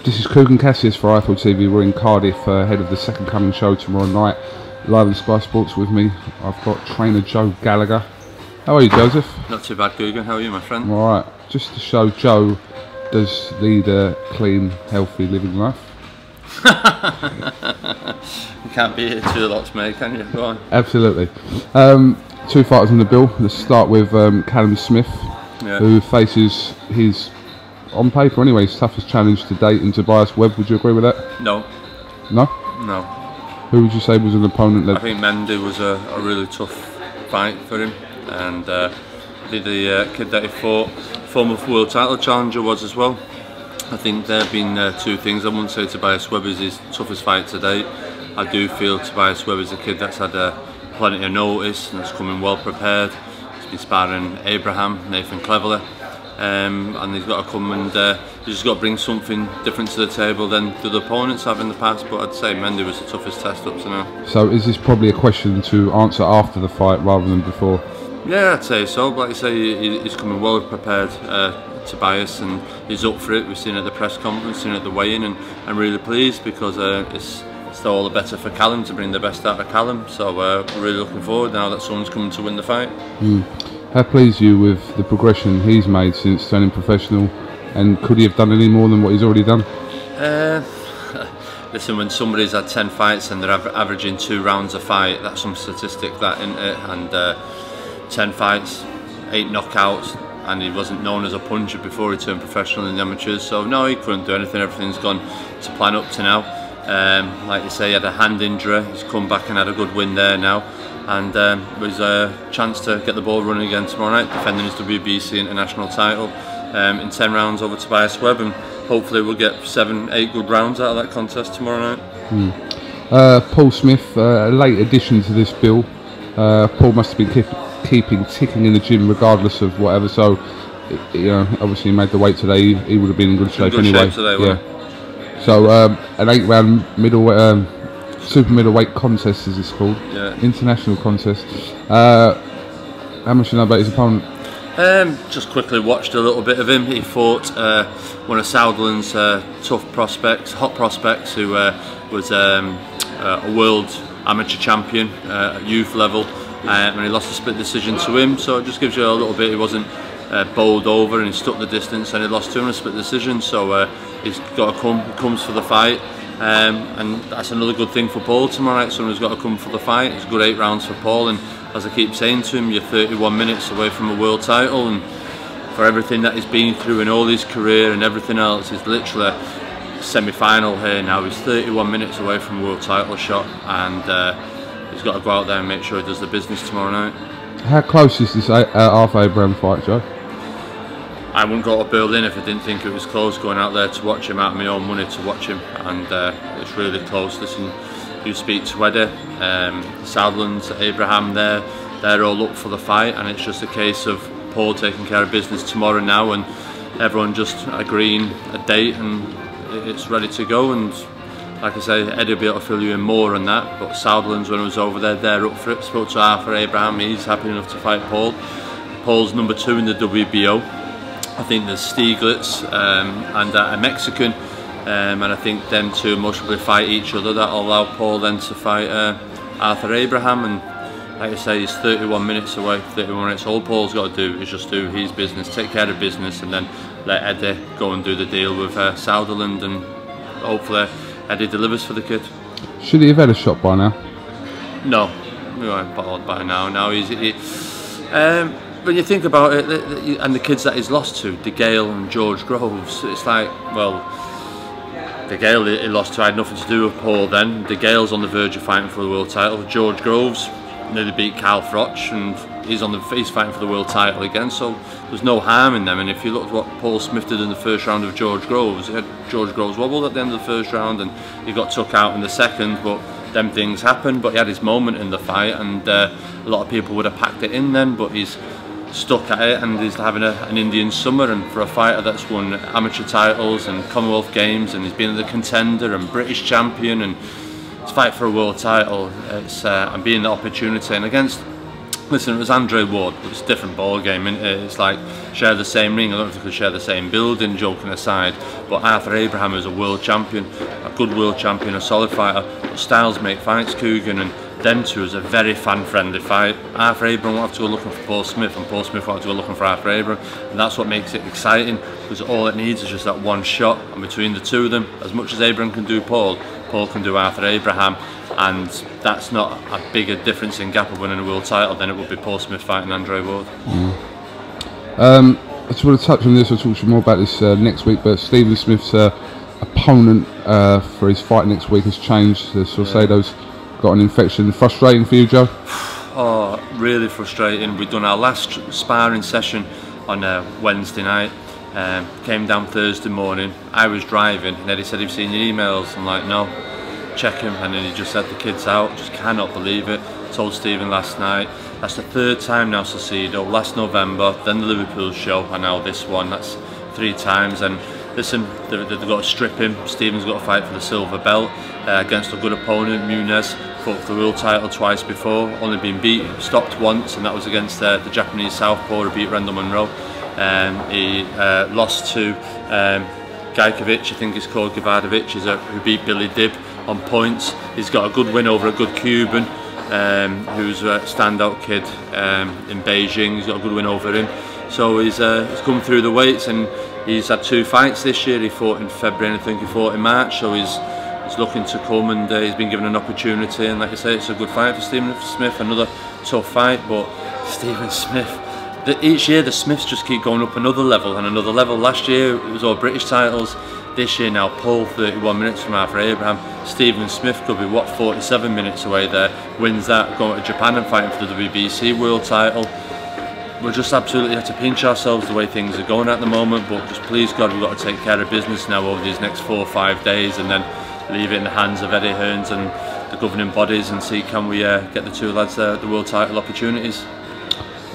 This is Coogan Cassius for iFood TV. We're in Cardiff ahead of the Second Coming show tomorrow night. Live on Sky Sports with me, I've got trainer Joe Gallagher. How are you, Joseph? Not too bad, Coogan. How are you, my friend? Alright, just to show Joe does lead a clean, healthy living life. You can't be here two lots, mate, can you? Go on. Absolutely. Two fighters on the bill. Let's start with Callum Smith, who faces his, on paper anyway, his toughest challenge to date in Tobias Webb. Would you agree with that? No. No? No. Who would you say was an opponent that... I think Mendy was a really tough fight for him, and the kid that he fought, former world title challenger, was as well. I think there have been two things. I wouldn't say Tobias Webb is his toughest fight to date. I do feel Tobias Webb is a kid that's had plenty of notice and that's coming well prepared. He's been sparring Abraham, Nathan Cleverly, and he's got to come and he's just got to bring something different to the table than the opponents have in the past. But I'd say Mendy was the toughest test up to now. So is this probably a question to answer after the fight rather than before? Yeah, I'd say so. Like I say, he's coming well prepared. Tobias, and he's up for it. We've seen it at the press conference, seen it at the weigh-in, and I'm really pleased because it's all the better for Callum to bring the best out of Callum. So we're really looking forward now that someone's coming to win the fight. How pleased are you with the progression he's made since turning professional, and could he have done any more than what he's already done? Listen, when somebody's had 10 fights and they're averaging 2 rounds a fight, that's some statistic, that, isn't it? And 10 fights, 8 knockouts, and he wasn't known as a puncher before he turned professional in the amateurs. So no, he couldn't do anything. Everything's gone to plan up to now. Like you say, he had a hand injury. He's come back and had a good win there now, and there's a chance to get the ball running again tomorrow night, defending his WBC international title in 10 rounds over Tobias Webb, and hopefully we'll get 7-8 good rounds out of that contest tomorrow night. Paul Smith, a late addition to this bill. Paul must have been keeping ticking in the gym regardless of whatever, so you know, obviously he made the weight today. He would have been in good shape anyway. So an 8-round super middleweight contest, as it's called, international contest. How much do you know about his opponent? Just quickly watched a little bit of him. He fought one of Southland's tough prospects, hot prospects, who was a world amateur champion at youth level. And he lost a split decision to him, so it just gives you a little bit. He wasn't bowled over and he stuck the distance, and he lost to him in a split decision, so he's got to come. He comes for the fight, and that's another good thing for Paul tomorrow night. Someone who's got to come for the fight. It's a good 8 rounds for Paul, and as I keep saying to him, you're 31 minutes away from a world title, and for everything that he's been through and all his career and everything else, he's literally semi-final here now. He's 31 minutes away from a world title shot, and he's got to go out there and make sure he does the business tomorrow night. How close is this Arthur Abraham fight, Joe? I wouldn't go to Berlin if I didn't think it was close, going out there to watch him, out of my own money to watch him, and it's really close. Listen, you speak to Eddie, Southland, Abraham, they're all up for the fight, and it's just a case of Paul taking care of business tomorrow now, and everyone just agreeing a date, and it's ready to go. And like I say, Eddie will be able to fill you in more on that, but Southlands, when I was over there, they're up for it. Spoke to Arthur Abraham, he's happy enough to fight Paul. Paul's number 2 in the WBO. I think there's Stieglitz and a Mexican, and I think them two most probably fight each other. That'll allow Paul then to fight Arthur Abraham, and like I say, he's 31 minutes away, 31 minutes. All Paul's got to do is just do his business, take care of business, and then let Eddie go and do the deal with Sutherland, and hopefully Eddie delivers for the kid. Should he have had a shot by now? No, we weren't bottled by now. Now when you think about it, and the kids that he's lost to, De Gale and George Groves, it's like, well, De Gale he lost to had nothing to do with Paul then. De Gale's on the verge of fighting for the world title. George Groves nearly beat Kyle Froch, and he's fighting for the world title again, so there's no harm in them. And if you look at what Paul Smith did in the first round of George Groves, he had George Groves wobbled at the end of the first round, and he got took out in the second, but them things happen. But he had his moment in the fight, and a lot of people would have packed it in then, but he's stuck at it, and he's having an Indian summer. And for a fighter that's won amateur titles and Commonwealth Games, and he's been the contender and British champion, and to fight for a world title, it's and being the opportunity, and against Listen, it was Andre Ward, but it's a different ball game, isn't it? It's like share the same ring. I don't know if they could share the same building, joking aside. But Arthur Abraham is a world champion, a good world champion, a solid fighter. But styles make fights, Coogan, and them two is a very fan-friendly fight. Arthur Abraham will have to go looking for Paul Smith, and Paul Smith will have to go looking for Arthur Abraham, and that's what makes it exciting, because all it needs is just that one shot, and between the two of them, as much as Abraham can do Paul, Paul can do Arthur Abraham, and that's not a bigger difference in gap of winning a world title than it would be Paul Smith fighting Andre Ward. I just want to touch on this. I'll talk to you more about this next week, but Stephen Smith's opponent for his fight next week has changed. Salcedo's got an infection. Frustrating for you, Joe? Oh, really frustrating. We've done our last sparring session on Wednesday night. Came down Thursday morning. I was driving, and Eddie said, "Have you seen your emails?" I'm like, "No." Check him, and then he just said the kid's out. Just cannot believe it. Told Stephen last night. That's the third time now, Salcedo. Last November, then the Liverpool show, and now this one. That's 3 times. And listen, they've got to strip him. Stephen's got to fight for the silver belt against a good opponent, Muniz. Fought for the world title twice before, only been stopped once, and that was against the Japanese southpaw who beat Rendell Monroe. He lost to Gajkovic, I think it's called Gavadovic, who beat Billy Dibb on points. He's got a good win over a good Cuban, who's a standout kid in Beijing. He's got a good win over him. So he's come through the weights, and he's had 2 fights this year. He fought in February, and I think he fought in March. So he's looking to come, and he's been given an opportunity. And like I say, it's a good fight for Stephen Smith. Another tough fight, but Stephen Smith. Each year the Smiths just keep going up another level and another level. Last year it was all British titles. This year now Paul 31 minutes from Arthur Abraham. Stephen Smith could be 47 minutes away there. Wins that, going to Japan and fighting for the WBC world title. We're just absolutely have to pinch ourselves the way things are going at the moment, but just please God, we've got to take care of business now over these next 4 or 5 days, and then leave it in the hands of Eddie Hearns and the governing bodies, and see can we get the 2 lads the world title opportunities.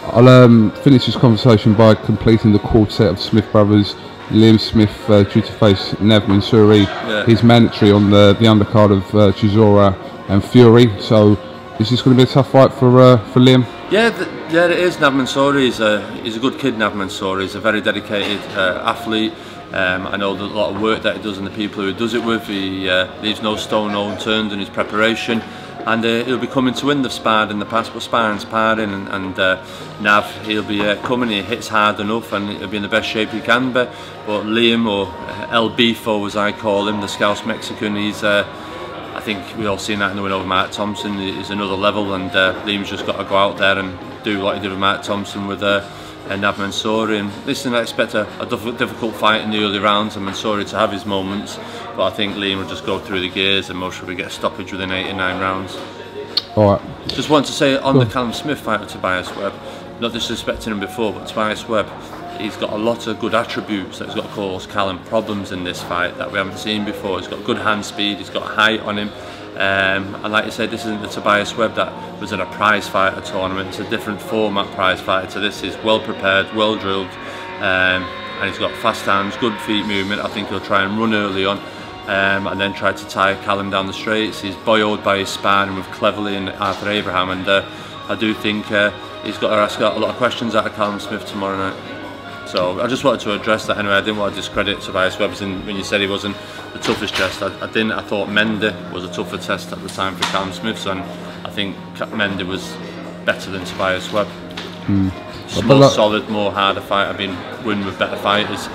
I'll finish this conversation by completing the quartet of Smith brothers. Liam Smith due to face Nav Mansouri. He's mandatory on the undercard of Chisora and Fury. So is this going to be a tough fight for Liam? Yeah, it is. Nav Mansouri he's a good kid. Nav Mansouri, he's a very dedicated athlete. I know a lot of work that he does and the people who he does it with. He leaves no stone unturned in his preparation. And he'll be coming to win. They've sparred in the past, but sparring's sparring, and Nav, he'll be coming. He hits hard enough, and he'll be in the best shape he can be. But Liam, or El Bifo as I call him, the Scouse Mexican, he's I think we all seen that in the win over Mark Thompson. He's another level, and Liam's just got to go out there and do what he did with Mark Thompson with Nav Mansouri. And listen, I expect a difficult fight in the early rounds, and Mansouri to have his moments. But I think Liam will just go through the gears, and most probably get a stoppage within 8 or 9 rounds. All right. Just want to say on the Callum Smith fight with Tobias Webb, not disrespecting him before, but Tobias Webb, he's got a lot of good attributes that he's got to cause Callum problems in this fight that we haven't seen before. He's got good hand speed, he's got height on him. And like I said, this isn't the Tobias Webb that was in a prize fighter tournament. It's a different format prize fighter to this. He's well prepared, well drilled, and he's got fast hands, good feet movement. I think he'll try and run early on, and then try to tie Callum down the straights. He's buoyed by his sparring with Cleverly and Arthur Abraham, and I do think he's got to ask a lot of questions out of Callum Smith tomorrow night. So I just wanted to address that anyway. I didn't want to discredit Tobias Webb when you said he wasn't the toughest test. I thought Mendy was a tougher test at the time for Callum Smith, and I think Mendy was better than Tobias Webb. More solid, more harder fight. I've been winning with better fighters.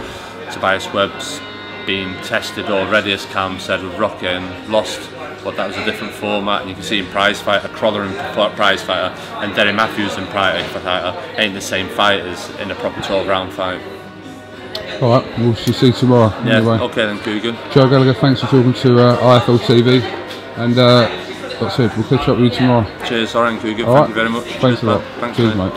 Tobias Webb's been tested already, as Callum said, with Rocky and lost, but that was a different format. And you can see in prize fighter, Crawler in prize fighter, and Derry Matthews in prize fighter ain't the same fighters in a proper 12-round fight. All right, we'll see you tomorrow. Yeah, anyway. Okay then, Coogan. Joe Gallagher, thanks for talking to IFL TV, and that's it. We'll catch up with you tomorrow. Cheers, alright, Coogan. All Thank you very much. Thanks a lot. Thanks, Cheers, mate.